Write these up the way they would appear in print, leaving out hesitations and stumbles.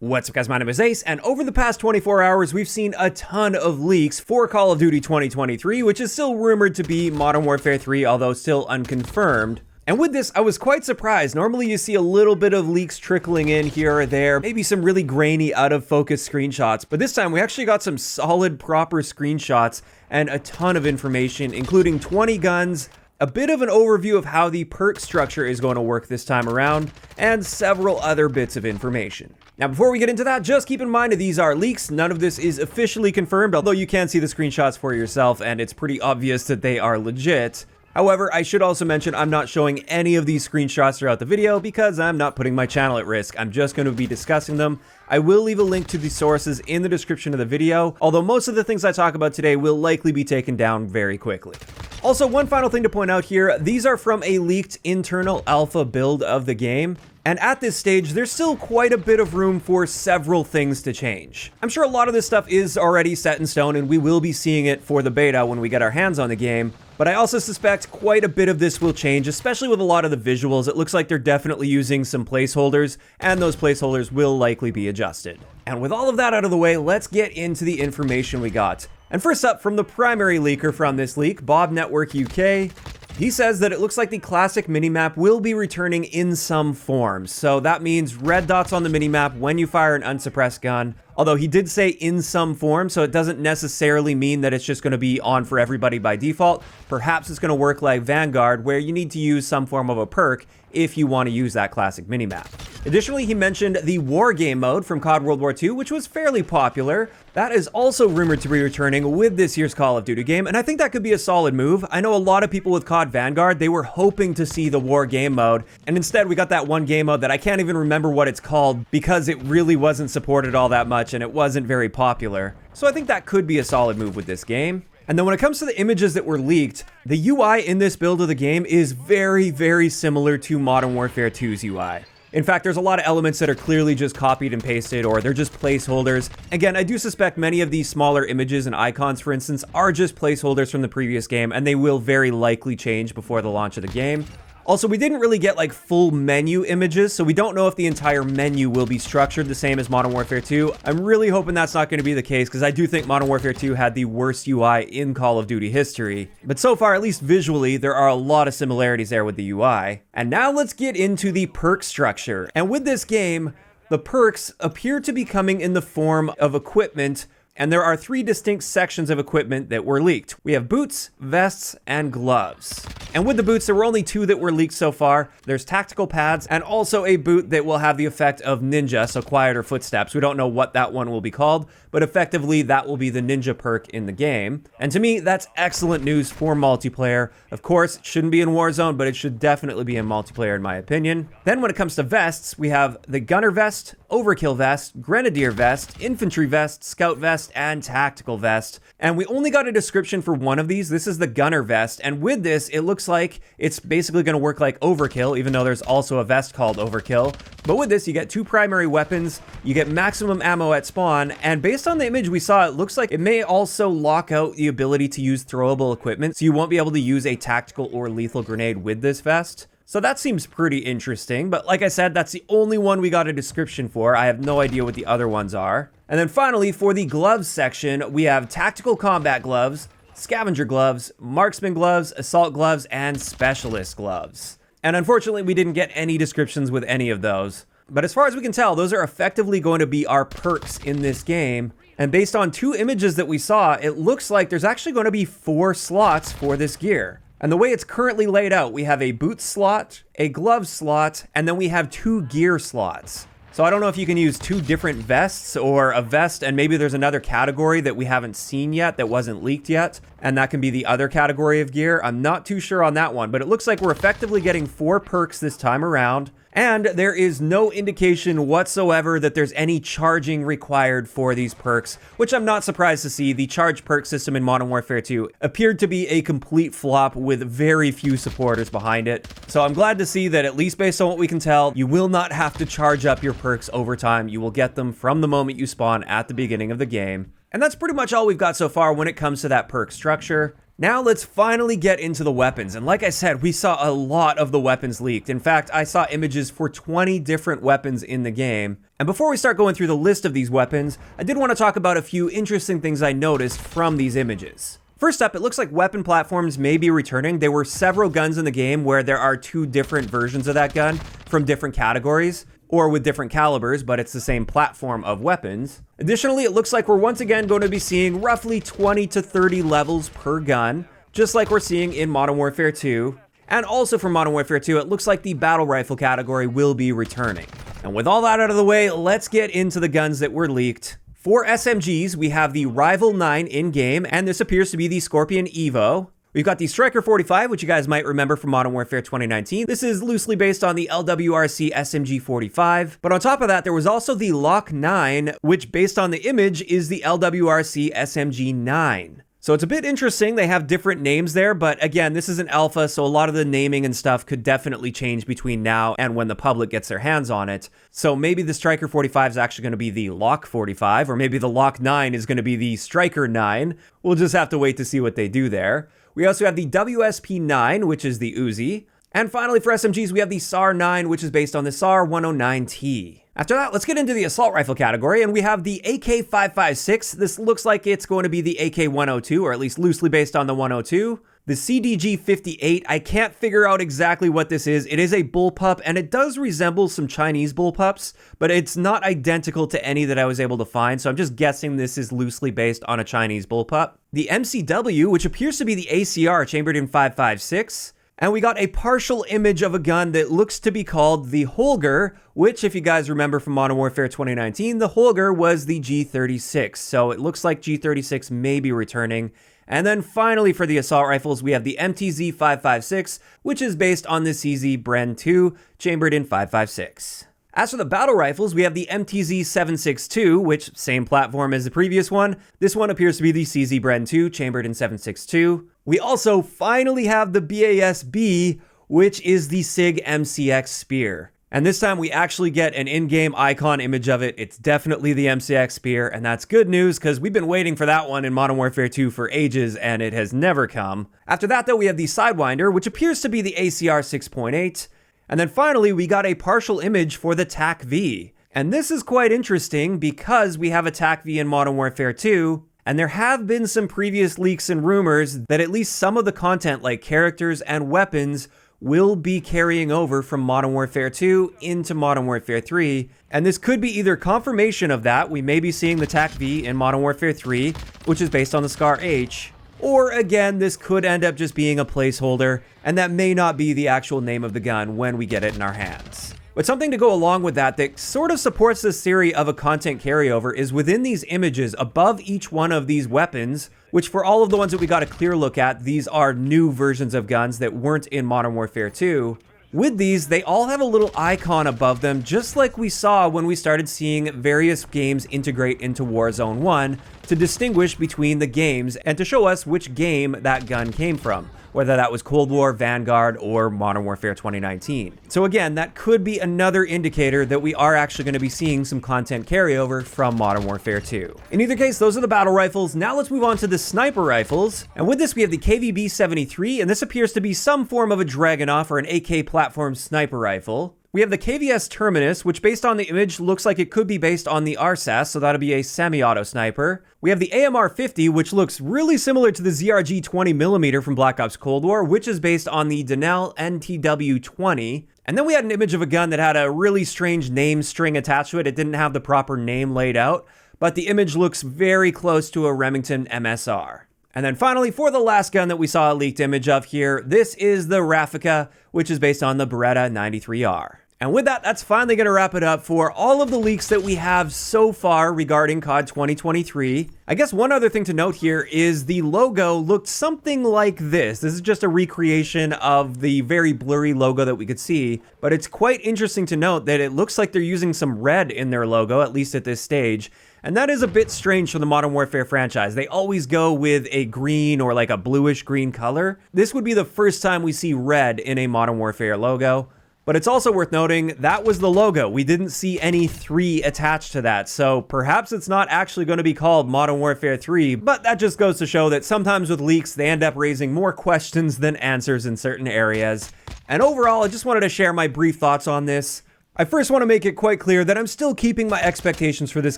What's up guys, my name is Ace, and over the past 24 hours we've seen a ton of leaks for Call of Duty 2023, which is still rumored to be Modern Warfare 3, although still unconfirmed. And with this, I was quite surprised. Normally you see a little bit of leaks trickling in here or there, maybe some really grainy, out of focus screenshots, but this time we actually got some solid, proper screenshots and a ton of information, including 20 guns, a bit of an overview of how the perk structure is going to work this time around, and several other bits of information. Now, before we get into that, just keep in mind that these are leaks. None of this is officially confirmed, although you can see the screenshots for yourself, and it's pretty obvious that they are legit. However, I should also mention I'm not showing any of these screenshots throughout the video because I'm not putting my channel at risk. I'm just going to be discussing them. I will leave a link to the sources in the description of the video, although most of the things I talk about today will likely be taken down very quickly. Also, one final thing to point out here, these are from a leaked internal alpha build of the game. And at this stage, there's still quite a bit of room for several things to change. I'm sure a lot of this stuff is already set in stone and we will be seeing it for the beta when we get our hands on the game. But I also suspect quite a bit of this will change, especially with a lot of the visuals. It looks like they're definitely using some placeholders, and those placeholders will likely be adjusted. And with all of that out of the way, let's get into the information we got. And first up, from the primary leaker from this leak, Bob Network UK, he says that it looks like the classic minimap will be returning in some form. So that means red dots on the minimap when you fire an unsuppressed gun. Although he did say in some form, so it doesn't necessarily mean that it's just going to be on for everybody by default. Perhaps it's going to work like Vanguard, where you need to use some form of a perk if you want to use that classic minimap. Additionally, he mentioned the War Game mode from COD World War II, which was fairly popular. That is also rumored to be returning with this year's Call of Duty game, and I think that could be a solid move. I know a lot of people with COD Vanguard, they were hoping to see the War Game mode, and instead we got that one game mode that I can't even remember what it's called because it really wasn't supported all that much and it wasn't very popular. So I think that could be a solid move with this game. And then when it comes to the images that were leaked, the UI in this build of the game is very, very similar to Modern Warfare 2's UI. In fact, there's a lot of elements that are clearly just copied and pasted, or they're just placeholders. Again, I do suspect many of these smaller images and icons, for instance, are just placeholders from the previous game, and they will very likely change before the launch of the game. Also, we didn't really get like full menu images, so we don't know if the entire menu will be structured the same as Modern Warfare 2. I'm really hoping that's not going to be the case because I do think Modern Warfare 2 had the worst UI in Call of Duty history. But so far, at least visually, there are a lot of similarities there with the UI. And now let's get into the perk structure. And with this game, the perks appear to be coming in the form of equipment, and there are three distinct sections of equipment that were leaked. We have boots, vests, and gloves. And with the boots, there were only two that were leaked so far. There's tactical pads and also a boot that will have the effect of ninja, so quieter footsteps. We don't know what that one will be called, but effectively that will be the ninja perk in the game. And to me, that's excellent news for multiplayer. Of course, it shouldn't be in Warzone, but it should definitely be in multiplayer in my opinion. Then when it comes to vests, we have the gunner vest, overkill vest, grenadier vest, infantry vest, scout vest, and tactical vest. And we only got a description for one of these. This is the gunner vest, and with this, it looks like it's basically going to work like overkill, even though there's also a vest called overkill. But with this, you get two primary weapons, you get maximum ammo at spawn, and based on the image we saw, it looks like it may also lock out the ability to use throwable equipment, so you won't be able to use a tactical or lethal grenade with this vest. So that seems pretty interesting, but like I said, that's the only one we got a description for. I have no idea what the other ones are. And then finally, for the gloves section, we have tactical combat gloves, scavenger gloves, marksman gloves, assault gloves, and specialist gloves. And unfortunately, we didn't get any descriptions with any of those. But as far as we can tell, those are effectively going to be our perks in this game. And based on two images that we saw, it looks like there's actually going to be 4 slots for this gear. And the way it's currently laid out, we have a boot slot, a glove slot, and then we have 2 gear slots. So I don't know if you can use 2 different vests or a vest and maybe there's another category that we haven't seen yet that wasn't leaked yet, and that can be the other category of gear. I'm not too sure on that one, but it looks like we're effectively getting 4 perks this time around. And there is no indication whatsoever that there's any charging required for these perks, which I'm not surprised to see. The charge perk system in Modern Warfare 2 appeared to be a complete flop with very few supporters behind it. So I'm glad to see that, at least based on what we can tell, you will not have to charge up your perks over time. You will get them from the moment you spawn at the beginning of the game. And that's pretty much all we've got so far when it comes to that perk structure. Now let's finally get into the weapons, and like I said, we saw a lot of the weapons leaked. In fact, I saw images for 20 different weapons in the game. And before we start going through the list of these weapons, I did want to talk about a few interesting things I noticed from these images. First up, it looks like weapon platforms may be returning. There were several guns in the game where there are two different versions of that gun from different categories, or with different calibers, but it's the same platform of weapons. Additionally, it looks like we're once again going to be seeing roughly 20 to 30 levels per gun, just like we're seeing in Modern Warfare 2. And also for Modern Warfare 2, it looks like the battle rifle category will be returning. And with all that out of the way, let's get into the guns that were leaked. For SMGs, we have the Rival 9 in-game, and this appears to be the Scorpion Evo. We've got the Striker 45, which you guys might remember from Modern Warfare 2019. This is loosely based on the LWRC SMG 45. But on top of that, there was also the Lock 9, which based on the image is the LWRC SMG 9. So it's a bit interesting. They have different names there, but again, this is an alpha, so a lot of the naming and stuff could definitely change between now and when the public gets their hands on it. So maybe the Striker 45 is actually going to be the Lock 45, or maybe the Lock 9 is going to be the Striker 9. We'll just have to wait to see what they do there. We also have the WSP-9, which is the Uzi. And finally, for SMGs, we have the SAR-9, which is based on the SAR-109T. After that, let's get into the assault rifle category, and we have the AK-556. This looks like it's going to be the AK-102, or at least loosely based on the 102. The CDG-58, I can't figure out exactly what this is. It is a bullpup, and it does resemble some Chinese bullpups, but it's not identical to any that I was able to find, so I'm just guessing this is loosely based on a Chinese bullpup. The MCW, which appears to be the ACR chambered in 5.56. And we got a partial image of a gun that looks to be called the Holger, which, if you guys remember from Modern Warfare 2019, the Holger was the G36. So it looks like G36 may be returning. And then finally for the assault rifles, we have the MTZ 5.56, which is based on the CZ Bren 2, chambered in 5.56. As for the battle rifles, we have the MTZ 7.62, which same platform as the previous one. This one appears to be the CZ Bren 2, chambered in 7.62. We also finally have the BASB, which is the SIG MCX Spear. And this time we actually get an in-game icon image of it. It's definitely the MCX Spear, and that's good news because we've been waiting for that one in Modern Warfare 2 for ages, and it has never come. After that, though, we have the Sidewinder, which appears to be the ACR 6.8. And then finally, we got a partial image for the TAC-V. And this is quite interesting because we have a TAC-V in Modern Warfare 2, and there have been some previous leaks and rumors that at least some of the content like characters and weapons will be carrying over from Modern Warfare 2 into Modern Warfare 3. And this could be either confirmation of that, we may be seeing the TAC-V in Modern Warfare 3, which is based on the SCAR-H, or again, this could end up just being a placeholder, and that may not be the actual name of the gun when we get it in our hands. But something to go along with that sort of supports this theory of a content carryover is within these images above each one of these weapons, which for all of the ones that we got a clear look at, these are new versions of guns that weren't in Modern Warfare 2. With these, they all have a little icon above them, just like we saw when we started seeing various games integrate into Warzone 1 to distinguish between the games and to show us which game that gun came from, whether that was Cold War, Vanguard, or Modern Warfare 2019. So again, that could be another indicator that we are actually going to be seeing some content carryover from Modern Warfare 2. In either case, those are the battle rifles. Now let's move on to the sniper rifles. And with this, we have the KVB-73, and this appears to be some form of a Dragunov or an AK platform sniper rifle. We have the KVS Terminus, which based on the image looks like it could be based on the RSAS, so that'll be a semi-auto sniper. We have the AMR-50, which looks really similar to the ZRG 20mm from Black Ops Cold War, which is based on the Denel NTW-20. And then we had an image of a gun that had a really strange name string attached to it. It didn't have the proper name laid out, but the image looks very close to a Remington MSR. And then finally, for the last gun that we saw a leaked image of here, this is the Raffica, which is based on the Beretta 93R. And with that, that's finally going to wrap it up for all of the leaks that we have so far regarding COD 2023. I guess one other thing to note here is the logo looked something like this. This is just a recreation of the very blurry logo that we could see, but it's quite interesting to note that it looks like they're using some red in their logo, at least at this stage. And that is a bit strange for the Modern Warfare franchise. They always go with a green or like a bluish green color. This would be the first time we see red in a Modern Warfare logo. But it's also worth noting that was the logo. We didn't see any 3 attached to that, so perhaps it's not actually going to be called Modern Warfare 3, but that just goes to show that sometimes with leaks, they end up raising more questions than answers in certain areas. And overall, I just wanted to share my brief thoughts on this. I first want to make it quite clear that I'm still keeping my expectations for this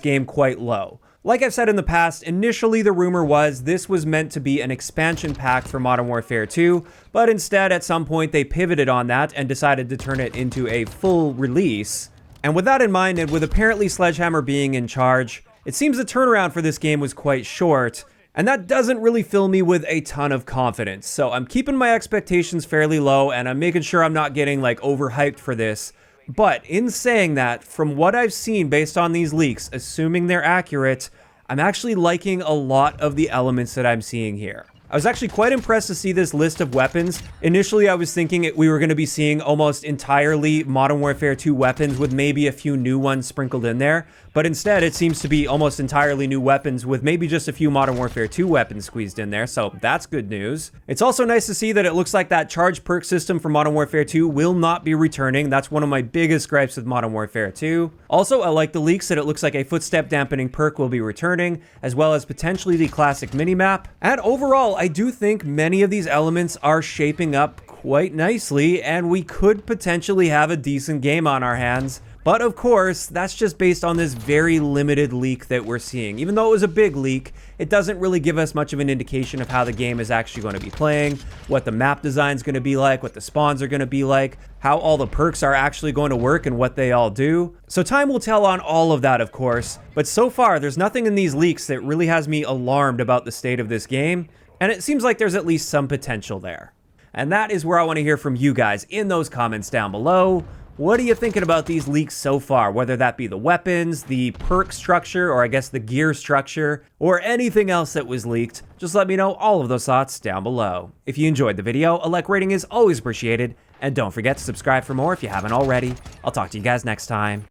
game quite low. Like I've said in the past, initially the rumor was this was meant to be an expansion pack for Modern Warfare 2, but instead at some point they pivoted on that and decided to turn it into a full release. And with that in mind, and with apparently Sledgehammer being in charge, it seems the turnaround for this game was quite short, and that doesn't really fill me with a ton of confidence. So I'm keeping my expectations fairly low, and I'm making sure I'm not getting like overhyped for this. But in saying that, from what I've seen based on these leaks, assuming they're accurate, I'm actually liking a lot of the elements that I'm seeing here. I was actually quite impressed to see this list of weapons. Initially, I was thinking we were going to be seeing almost entirely Modern Warfare 2 weapons with maybe a few new ones sprinkled in there. But instead, it seems to be almost entirely new weapons with maybe just a few Modern Warfare 2 weapons squeezed in there, so that's good news. It's also nice to see that it looks like that charge perk system for Modern Warfare 2 will not be returning. That's one of my biggest gripes with Modern Warfare 2. Also, I like the leaks that it looks like a footstep dampening perk will be returning, as well as potentially the classic minimap. And overall, I do think many of these elements are shaping up quite nicely, and we could potentially have a decent game on our hands. But of course, that's just based on this very limited leak that we're seeing. Even though it was a big leak, it doesn't really give us much of an indication of how the game is actually going to be playing, what the map design is going to be like, what the spawns are going to be like, how all the perks are actually going to work and what they all do. So time will tell on all of that, of course. But so far, there's nothing in these leaks that really has me alarmed about the state of this game, and it seems like there's at least some potential there. And that is where I want to hear from you guys in those comments down below. What are you thinking about these leaks so far? Whether that be the weapons, the perk structure, or I guess the gear structure, or anything else that was leaked, just let me know all of those thoughts down below. If you enjoyed the video, a like rating is always appreciated, and don't forget to subscribe for more if you haven't already. I'll talk to you guys next time.